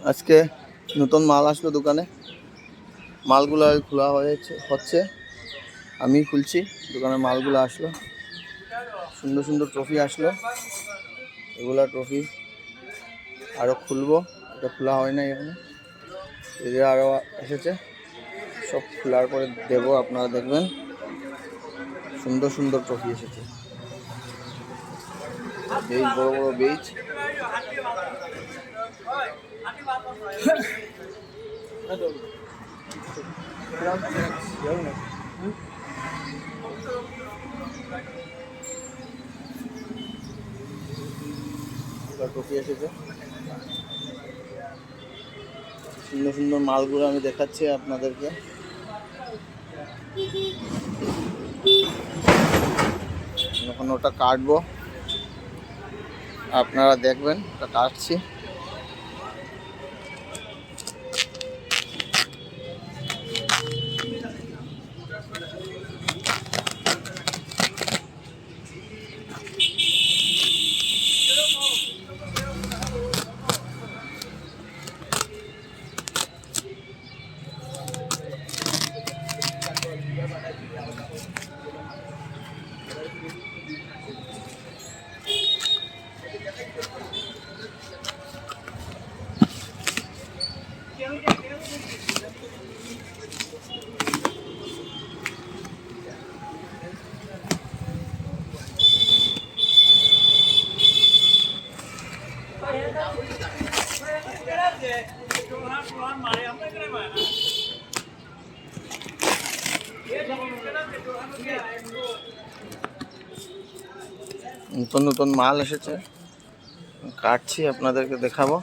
আজকে নতুন মাল আসলো দোকানে, মালগুলো খোলা হচ্ছে, আমি খুলছি। দোকানে মালগুলো আসলো, সুন্দর সুন্দর ট্রফি আসলো। এগুলা ট্রফি আরও খুলবো, এটা খোলা হয় নাই এখানে, এদের আরও এসেছে, সব খোলার পরে দেবো। আপনারা দেখবেন সুন্দর সুন্দর ট্রফি এসেছে, বেশ বড় বড় বেজ। ট্রফি এসেছে, সুন্দর সুন্দর মালগুলো আমি দেখাচ্ছি আপনাদেরকে। এখন ওটা কাটবো, আপনারা দেখবেন ওটা কাটছি। নতুন নতুন মাল এসেছে, কাটছি, আপনাদেরকে দেখাবো।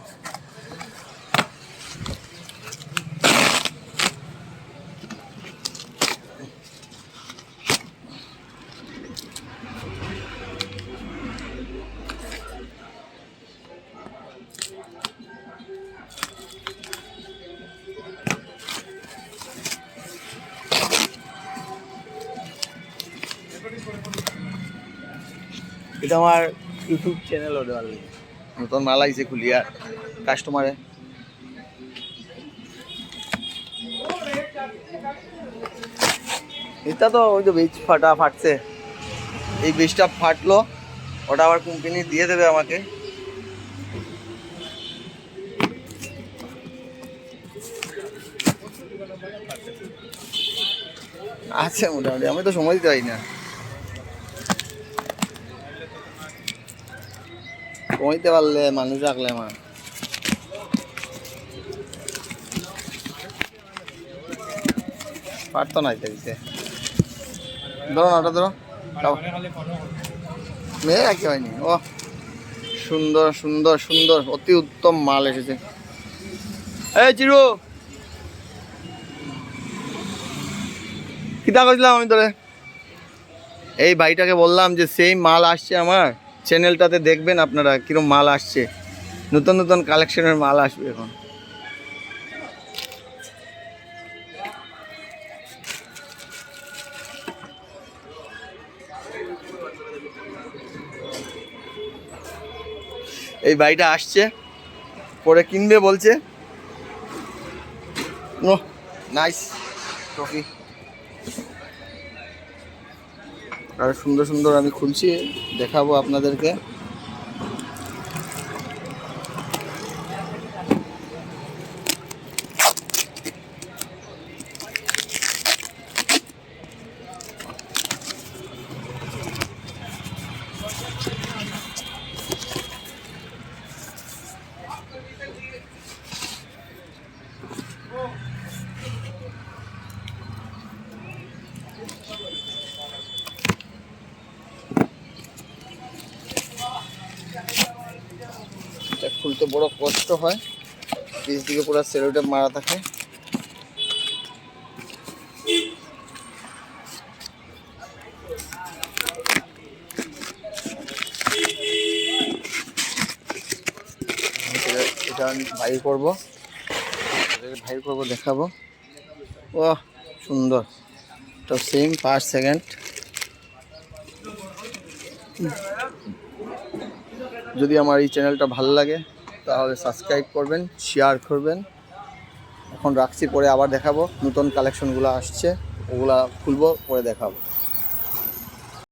এটা আমার ইউটিউব চ্যানেল ওটা নতুন মাল আইছে খুলিয়া কাস্টমারে। এটা তো ওই যে বীজ ফাটছে, এই বীজটা ফাটলো, ওটা আবার কোম্পানি দিয়ে দেবে আমাকে। আছে মোটামুটি, আমি তো সময় দিতে পারি না, সময় দিতে পারলে মানুষ রাখলে আমার পারতো না দিতে। ধরো না, ওটা ধরো, মেয়ে রাখি হয়নি। ও সুন্দর সুন্দর সুন্দর, অতি উত্তম মাল এসেছে। এই চিরু, কিতা করছিলাম আমি তোরে? এই ভাইটাকে বললাম যে সেই মাল আসছে আমার চ্যানেলটাতে, দেখবেন আপনারা কিরকম মাল আসছে, নতুন নতুন কালেকশনের মাল আসবে এখন। এই ভাইটা আসছে, পরে কিনবে বলছে। ও নাইস ট্রফি, আর সুন্দর সুন্দর আমি খুলছি, দেখাবো আপনাদেরকে। এটা খুলতে বড় কষ্ট হয়, পিছ দিকে পুরো সেলোটেপ মারা থাকে। এটা আমি ভাই করবো, দেখাবো। ও সুন্দর, তো সেম 5 সেকেন্ড। যদি আমার এই চ্যানেলটা ভালো লাগে তাহলে সাবস্ক্রাইব করবেন, শেয়ার করবেন। এখন রাখছি, পরে আবার দেখাবো। নতুন কালেকশনগুলো আসছে, ওগুলা খুলবো, পরে দেখাবো।